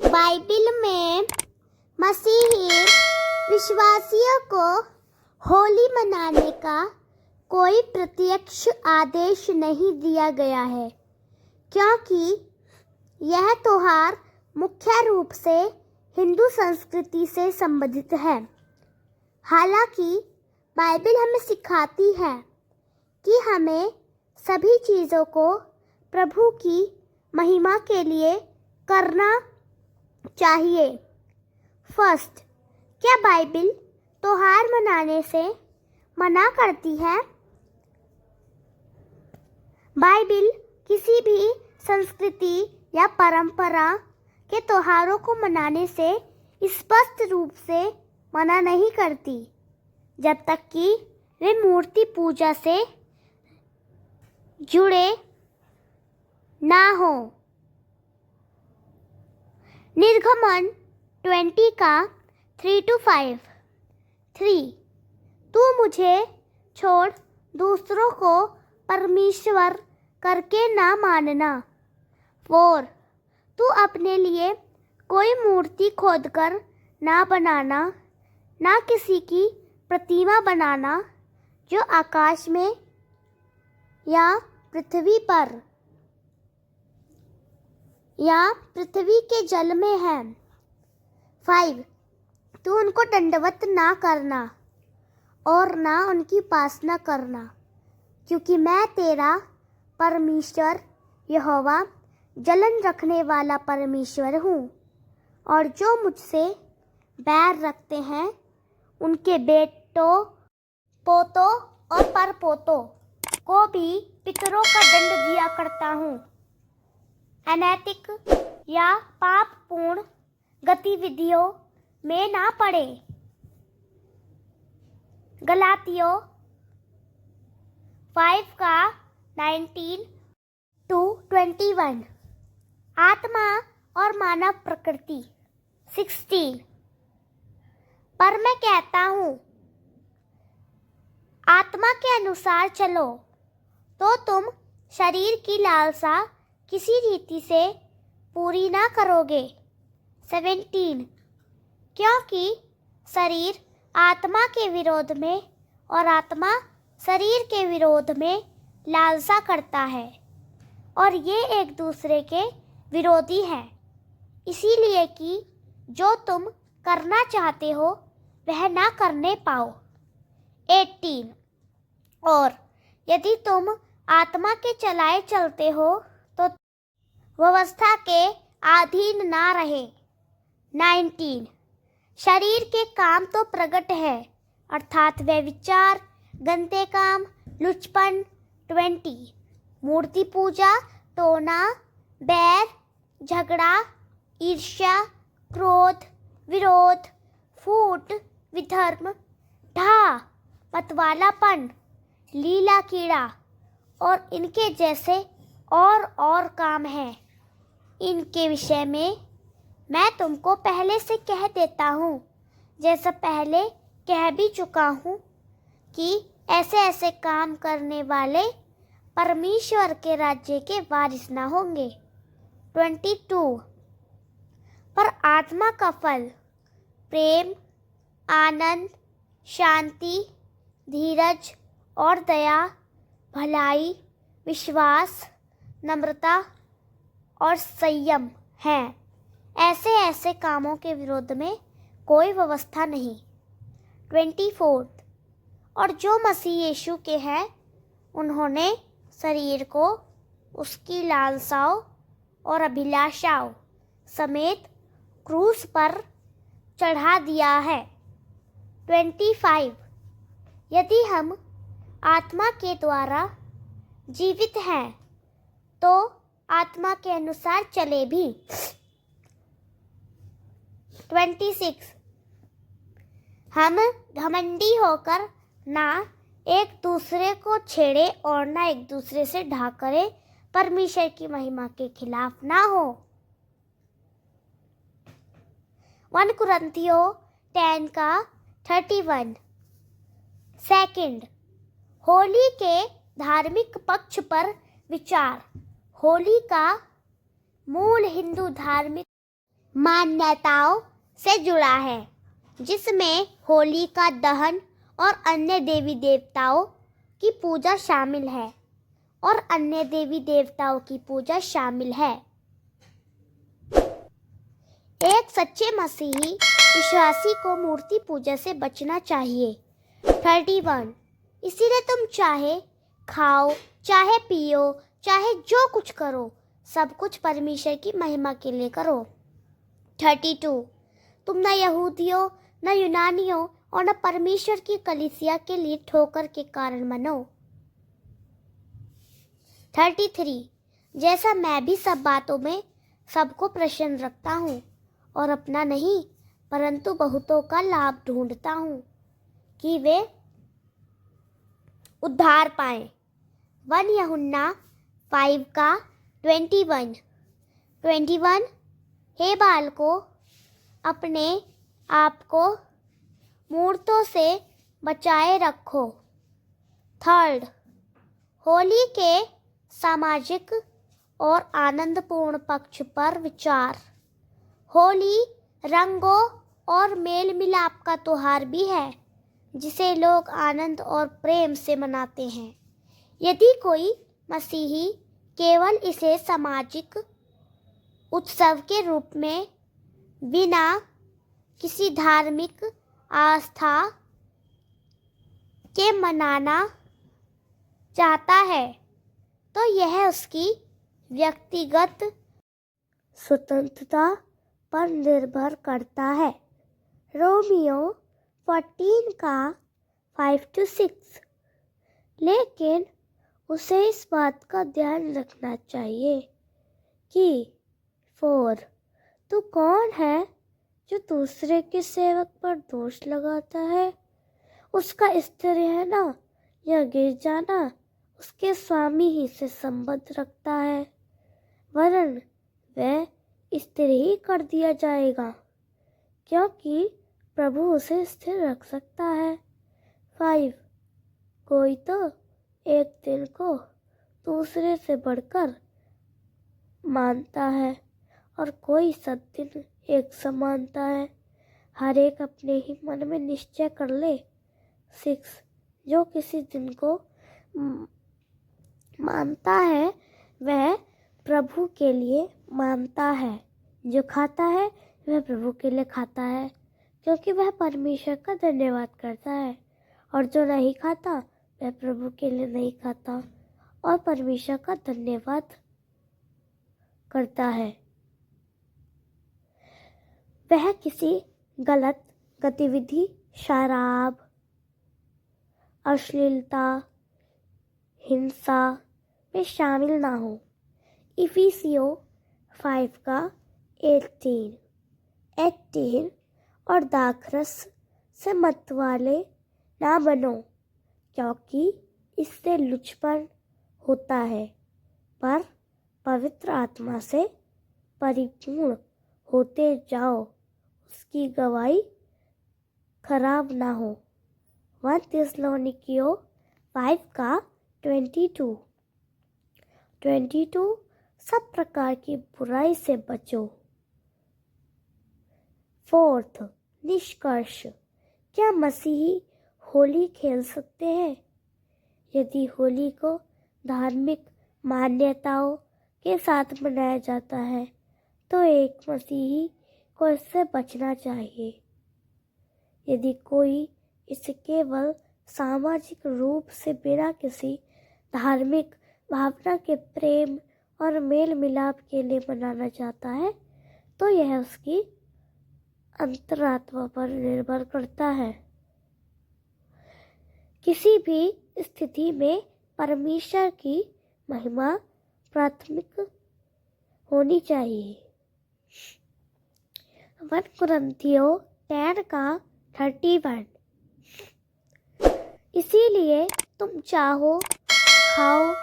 Bible में मसीही विश्वासियों को होली मनाने का कोई प्रत्यक्ष आदेश नहीं दिया गया है, क्योंकि यह त्योहार मुख्य रूप से हिंदू संस्कृति से संबंधित है। हालांकि बाइबिल हमें सिखाती है कि हमें सभी चीज़ों को प्रभु की महिमा के लिए करना चाहिए। फर्स्ट, क्या बाइबिल त्योहार मनाने से मना करती है? बाइबिल किसी भी संस्कृति या परंपरा के त्योहारों को मनाने से स्पष्ट रूप से मना नहीं करती, जब तक कि वे मूर्ति पूजा से जुड़े ना हो। निर्गमन 20 का 3-5। 3, तू मुझे छोड़ दूसरों को परमेश्वर करके ना मानना। 4, तू अपने लिए कोई मूर्ति खोदकर ना बनाना, ना किसी की प्रतिमा बनाना जो आकाश में या पृथ्वी पर या पृथ्वी के जल में है। 5, तू उनको दंडवत ना करना और ना उनकी उपासना करना, क्योंकि मैं तेरा परमेश्वर यहोवा जलन रखने वाला परमेश्वर हूँ, और जो मुझसे बैर रखते हैं उनके बेटों, पोतों और परपोतों को भी पितरों का दंड दिया करता हूँ। अनैतिक या पापपूर्ण गतिविधियों में ना पड़े। गलातियों 5 का 19-21। आत्मा और मानव प्रकृति 16। पर मैं कहता हूँ, आत्मा के अनुसार चलो तो तुम शरीर की लालसा किसी रीति से पूरी ना करोगे। 17, क्योंकि शरीर आत्मा के विरोध में और आत्मा शरीर के विरोध में लालसा करता है, और ये एक दूसरे के विरोधी हैं, इसीलिए कि जो तुम करना चाहते हो वह ना करने पाओ। 18, और यदि तुम आत्मा के चलाए चलते हो तो व्यवस्था के अधीन ना रहे। 19, शरीर के काम तो प्रकट है, अर्थात वे विचार, गंदे काम, लुचपन। 20, मूर्ति पूजा, टोना, बैर, झगड़ा, ईर्ष्या, क्रोध, विरोध, फूट, विधर्म, ढा, मतवालापन, लीला कीड़ा और इनके जैसे और काम हैं। इनके विषय में मैं तुमको पहले से कह देता हूँ, जैसा पहले कह भी चुका हूँ, कि ऐसे ऐसे काम करने वाले परमेश्वर के राज्य के वारिस ना होंगे। 22, पर आत्मा का फल प्रेम, आनंद, शांति, धीरज और दया, भलाई, विश्वास, नम्रता और संयम है। ऐसे ऐसे कामों के विरोध में कोई व्यवस्था नहीं। 24, और जो मसीह यीशु के हैं उन्होंने शरीर को उसकी लालसाओं और अभिलाषाओं समेत क्रूस पर चढ़ा दिया है। 25, यदि हम आत्मा के द्वारा जीवित हैं तो आत्मा के अनुसार चले भी। 26, हम घमंडी होकर ना एक दूसरे को छेड़े और ना एक दूसरे से ढा करे, परमेश्वर की महिमा के खिलाफ ना हो। 1 कुरिन्थियों 10 का 31। सेकंड, होली के धार्मिक पक्ष पर विचार। होली का मूल हिंदू धार्मिक मान्यताओं से जुड़ा है, जिसमें होली का दहन और अन्य देवी देवताओं की पूजा शामिल है एक सच्चे मसीही विश्वासी को मूर्ति पूजा से बचना चाहिए। 31 इसीलिए तुम चाहे खाओ, चाहे पियो, चाहे जो कुछ करो, सब कुछ परमेश्वर की महिमा के लिए करो। 32 तुम न यहूदियों, न यूनानियों और न परमेश्वर की कलीसिया के लिए ठोकर के कारण बनो। 33 जैसा मैं भी सब बातों में सबको प्रसन्न रखता हूँ और अपना नहीं परंतु बहुतों का लाभ ढूंढता हूँ कि वे उद्धार पाएं। 1 यूहन्ना 5 का 21 हे बालकों, अपने आप को मूर्तों से बचाए रखो। 3 होली के सामाजिक और आनंदपूर्ण पक्ष पर विचार। होली रंगों और मेल मिलाप का त्योहार भी है, जिसे लोग आनंद और प्रेम से मनाते हैं। यदि कोई मसीही केवल इसे सामाजिक उत्सव के रूप में बिना किसी धार्मिक आस्था के मनाना चाहता है, तो यह उसकी व्यक्तिगत स्वतंत्रता पर निर्भर करता है। रोमियो 14 का 5-6 लेकिन उसे इस बात का ध्यान रखना चाहिए कि 4 तू कौन है जो दूसरे के सेवक पर दोष लगाता है? उसका स्त्री रहना या गिर जाना उसके स्वामी ही से संबंध रखता है, वरन वह स्थिर ही कर दिया जाएगा, क्योंकि प्रभु उसे स्थिर रख सकता है। 5 कोई तो एक दिन को दूसरे से बढ़कर मानता है और कोई सब दिन एक सा मानता है। हर एक अपने ही मन में निश्चय कर ले। 6 जो किसी दिन को मानता है वह प्रभु के लिए मानता है, जो खाता है वह प्रभु के लिए खाता है, क्योंकि वह परमेश्वर का धन्यवाद करता है, और जो नहीं खाता वह प्रभु के लिए नहीं खाता और परमेश्वर का धन्यवाद करता है। वह किसी गलत गतिविधि, शराब, अश्लीलता, हिंसा में शामिल ना हो। इफिसियों 5 का 18 और दाखरस से मतवाले ना बनो, क्योंकि इससे लुचपन होता है, पर पवित्र आत्मा से परिपूर्ण होते जाओ, उसकी गवाही खराब ना हो। 1 थिस्सलुनीकियों 5 का 22 सब प्रकार की बुराई से बचो। 4 निष्कर्ष, क्या मसीही होली खेल सकते हैं? यदि होली को धार्मिक मान्यताओं के साथ मनाया जाता है, तो एक मसीही को इससे बचना चाहिए। यदि कोई इसे केवल सामाजिक रूप से बिना किसी धार्मिक भावना के प्रेम और मेल मिलाप के लिए मनाना चाहता है, तो यह उसकी अंतरात्मा पर निर्भर करता है। किसी भी स्थिति में परमेश्वर की महिमा प्राथमिक होनी चाहिए। 1 कुरिन्थियों 10 का 31 इसीलिए तुम चाहो खाओ,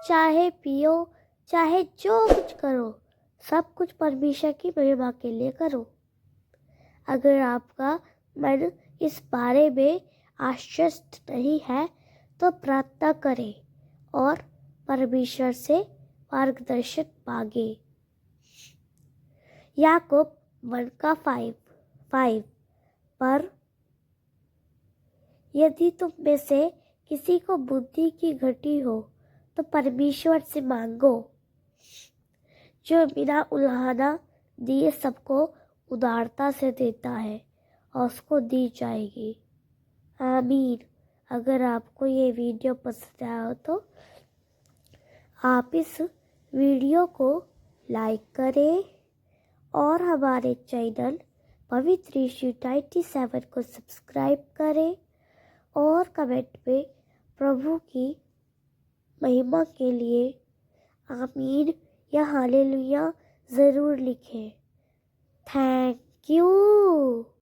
चाहे पियो, चाहे जो कुछ करो, सब कुछ परमेश्वर की महिमा के लिए करो। अगर आपका मन इस बारे में आश्वस्त नहीं है, तो प्रार्थना करें और परमेश्वर से मार्गदर्शन मांगे। याकूब 1 का 5 पर यदि तुम में से किसी को बुद्धि की घटी हो तो परमेश्वर से मांगो, जो बिना उलाहना दिए सबको उदारता से देता है और उसको दी जाएगी। आमीन। अगर आपको ये वीडियो पसंद आया हो तो आप इस वीडियो को लाइक करें और हमारे चैनल पवित्र यीशु 97 को सब्सक्राइब करें और कमेंट में प्रभु की महिमा के लिए आमीन या हालेलुया ज़रूर लिखें। Thank you.